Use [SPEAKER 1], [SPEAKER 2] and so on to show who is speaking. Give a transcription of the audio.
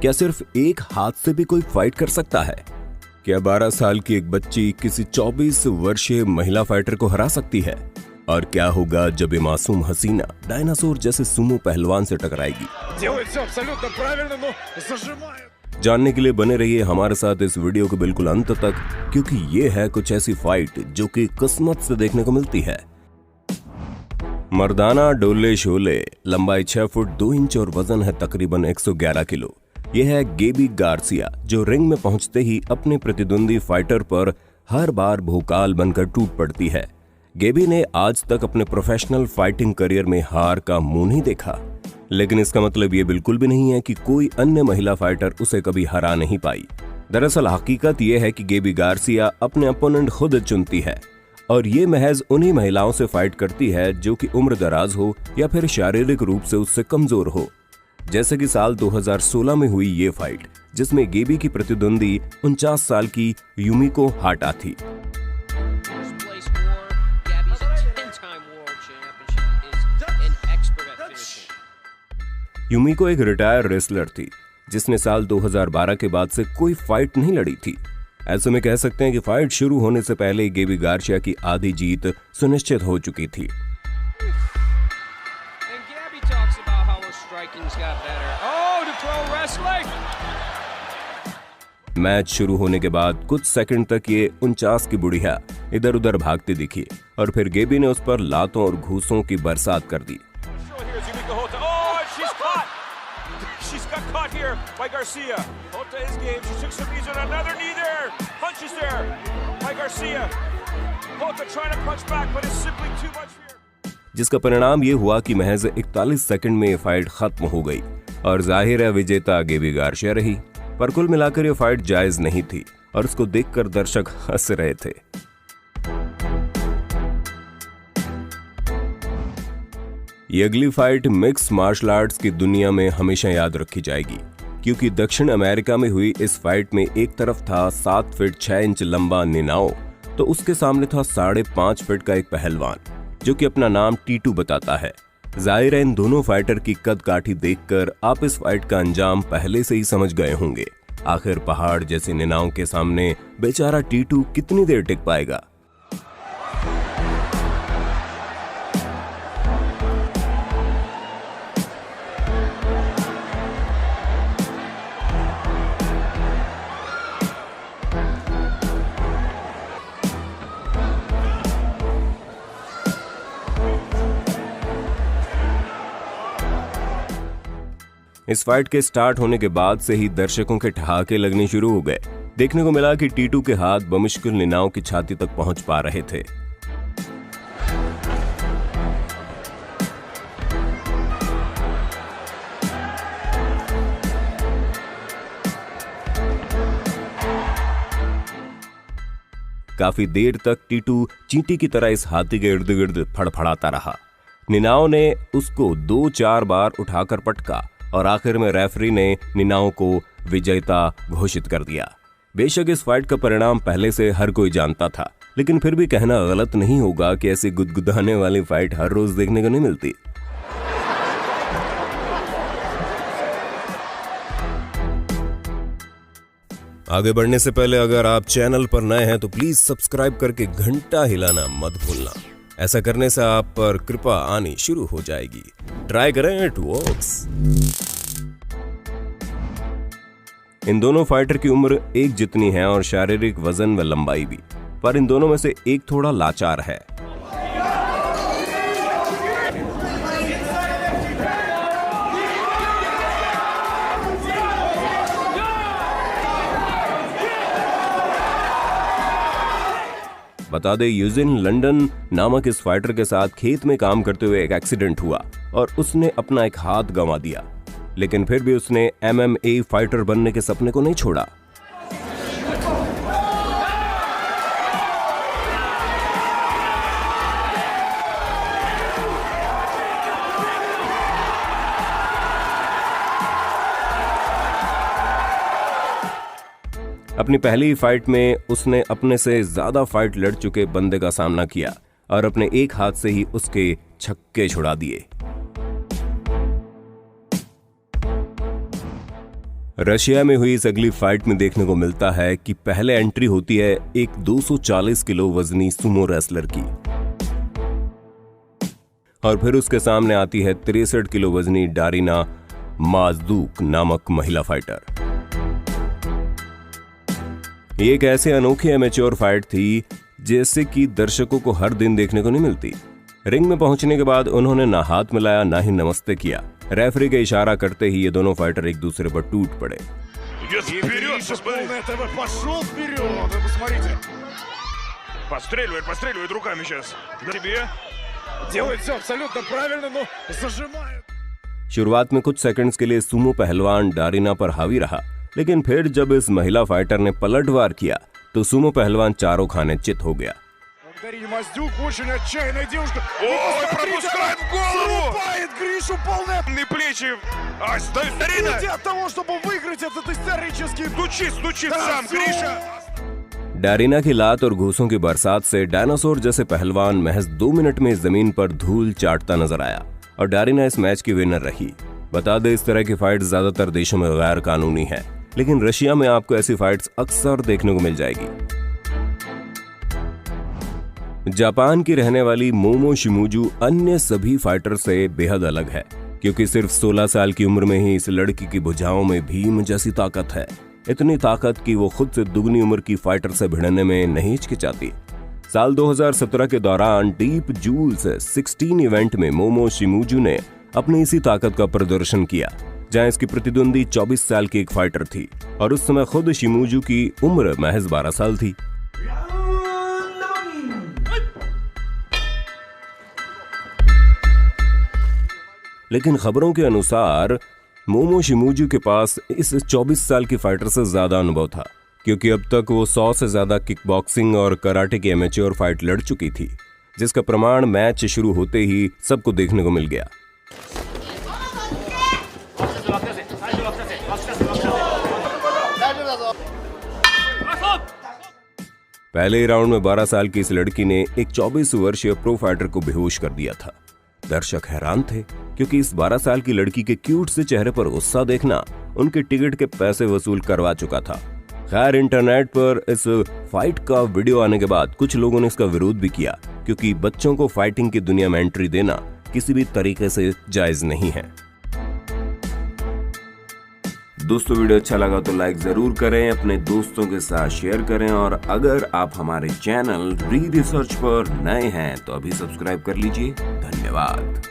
[SPEAKER 1] क्या सिर्फ एक हाथ से भी कोई फाइट कर सकता है? क्या 12 साल की एक बच्ची किसी 24 वर्षीय महिला फाइटर को हरा सकती है? और क्या होगा जब ये मासूम हसीना डायनासोर जैसे सुमो पहलवान से टकराएगी? जानने के लिए बने रहिए हमारे साथ इस वीडियो के बिल्कुल अंत तक, क्योंकि ये है कुछ ऐसी फाइट जो कि किस्मत से देखने को मिलती है। मर्दाना डोले शोले, लंबाई 6 फुट 2 इंच और वजन है तकरीबन 111 किलो। यह है गेबी गार्सिया, जो रिंग में पहुंचते ही अपने प्रतिद्वंदी फाइटर पर हर बार भोकाल बनकर टूट पड़ती है। गेबी ने आज तक अपने प्रोफेशनल फाइटिंग करियर में हार का मुंह नहीं देखा, लेकिन इसका मतलब ये बिल्कुल भी नहीं है कि कोई अन्य महिला फाइटर उसे कभी हरा नहीं पाई। दरअसल हकीकत यह है कि गेबी गार्सिया अपने अपोनेंट खुद चुनती है, और ये महज उन्हीं महिलाओं से फाइट करती है जो कि उम्र दराज हो या फिर शारीरिक रूप से उससे कमजोर हो। जैसे कि साल 2016 में हुई ये फाइट, जिसमें गेबी की प्रतिद्वंदी 49 साल की यूमिको हाटा थी। यूमिको एक रिटायर रेसलर थी, जिसने साल 2012 के बाद से कोई फाइट नहीं लड़ी थी। ऐसे में कह सकते हैं कि फाइट शुरू होने से पहले गेबी गार्सिया की आधी जीत सुनिश्चित हो चुकी थी। मैच शुरू होने के बाद कुछ सेकंड तक ये 49 की बुढ़िया इधर उधर भागती दिखी, और फिर गेबी ने उस पर लातों और घूसों की बरसात कर दी। जिसका परिणाम ये हुआ कि महज 41 सेकंड में ये फाइट खत्म हो गई, और जाहिर है विजेता गेबी गार्सिया रही। पर कुल मिलाकर ये फाइट जायज नहीं थी, और इसको देखकर दर्शक हंस रहे थे। ये अगली फाइट मिक्स मार्शल आर्ट्स की दुनिया में हमेशा याद रखी जाएगी, क्योंकि दक्षिण अमेरिका में हुई इस फाइट में एक तरफ था 7 फीट 6 इंच लंबा निनाओ, तो उसके सामने था 5.5 फीट का एक पहलवान, जो कि अपना नाम टीटू बताता है। जाहिर है इन दोनों फाइटर की कद काठी देखकर आप इस फाइट का अंजाम पहले से ही समझ गए होंगे। आखिर पहाड़ जैसे निनाओं के सामने बेचारा टीटू कितनी देर टिक पाएगा? इस फाइट के स्टार्ट होने के बाद से ही दर्शकों के ठहाके लगने शुरू हो गए। देखने को मिला कि टीटू के हाथ बमुश्किल निनाओं की छाती तक पहुंच पा रहे थे। काफी देर तक टीटू चींटी की तरह इस हाथी के इर्द गिर्द फड़फड़ाता रहा। निनाओं ने उसको 2-4 बार उठाकर पटका, और आखिर में रेफरी ने निनाओं को विजेता घोषित कर दिया। बेशक इस फाइट का परिणाम पहले से हर कोई जानता था, लेकिन फिर भी कहना गलत नहीं होगा कि ऐसी गुदगुदाने वाली फाइट हर रोज देखने को नहीं मिलती। आगे बढ़ने से पहले अगर आप चैनल पर नए हैं तो प्लीज सब्सक्राइब करके घंटा हिलाना मत भूलना। ऐसा करने से आप पर कृपा आनी शुरू हो जाएगी। ट्राई करें, इट वर्क्स। इन दोनों फाइटर की उम्र एक जितनी है और शारीरिक वजन व लंबाई भी, पर इन दोनों में से एक थोड़ा लाचार है। बता दें, यूजिन लंडन नामक इस फाइटर के साथ खेत में काम करते हुए एक एक्सीडेंट हुआ और उसने अपना एक हाथ गंवा दिया, लेकिन फिर भी उसने MMA फाइटर बनने के सपने को नहीं छोड़ा। अपनी पहली फाइट में उसने अपने से ज्यादा फाइट लड़ चुके बंदे का सामना किया और अपने एक हाथ से ही उसके छक्के छुड़ा दिए। रशिया में हुई इस अगली फाइट में देखने को मिलता है कि पहले एंट्री होती है एक 240 किलो वजनी सुमो रेसलर की और फिर उसके सामने आती है 63 किलो वजनी डारिना माजदूक नामक महिला फाइटर। ये एक ऐसे अनोखी एमेच्योर फाइट थी जैसे कि दर्शकों को हर दिन देखने को नहीं मिलती। रिंग में पहुंचने के बाद उन्होंने ना हाथ मिलाया ना ही नमस्ते किया। रेफरी का इशारा करते ही ये दोनों फाइटर एक दूसरे पर टूट पड़े। शुरुआत में कुछ सेकंड्स के लिए सुमो पहलवान डारिना पर हावी रहा, लेकिन फिर जब इस महिला फाइटर ने पलटवार किया तो सुमो पहलवान चारों खाने चित हो गया। डारिना की लात और घूसों की बरसात से डायनासोर जैसे पहलवान महज 2 मिनट में जमीन पर धूल चाटता नजर आया और डारिना इस मैच की विनर रही। बता दें, इस तरह की फाइट ज्यादातर देशों में गैर कानूनी है, लेकिन रशिया में आपको ऐसी फाइट्स अक्सर देखने को मिल जाएगी। जापान की रहने वाली मोमो शिमुजू अन्य सभी फाइटर से बेहद अलग है, क्योंकि सिर्फ 16 साल की उम्र में ही इस लड़की की भुजाओं में भीम जैसी ताकत है। इतनी ताकत कि वो खुद से दुगनी उम्र की फाइटर से भिड़ने में नहीं हिचकिचाती। साल 2017 के दौरान डीप जूल्स 16 इवेंट में मोमो शिमुजू ने अपनी इसी ताकत का प्रदर्शन किया, जहां इसकी प्रतिद्वंदी 24 साल की एक फाइटर थी और उस समय खुद शिमुजू की उम्र महज 12 साल थी। लेकिन खबरों के अनुसार मोमो शिमुजू के पास इस 24 साल की फाइटर से ज्यादा अनुभव था, क्योंकि अब तक वो 100 से ज्यादा किक बॉक्सिंग और कराटे की एमेच्योर फाइट लड़ चुकी थी, जिसका प्रमाण मैच शुरू होते ही सबको देखने को मिल गया। पहले ही राउंड में 12 साल की इस लड़की ने एक 24 वर्षीय प्रो फाइटर को बेहोश कर दिया था। दर्शक हैरान थे, क्योंकि इस 12 साल की लड़की के क्यूट से चेहरे पर गुस्सा देखना उनके टिकट के पैसे वसूल करवा चुका था। खैर, इंटरनेट पर इस फाइट का वीडियो आने के बाद कुछ लोगों ने इसका विरोध भी किया, क्योंकि बच्चों को फाइटिंग की दुनिया में एंट्री देना किसी भी तरीके से जायज नहीं है। दोस्तों, वीडियो अच्छा लगा तो लाइक जरूर करें, अपने दोस्तों के साथ शेयर करें और अगर आप हमारे चैनल री रिसर्च पर नए हैं तो अभी सब्सक्राइब कर लीजिए। धन्यवाद।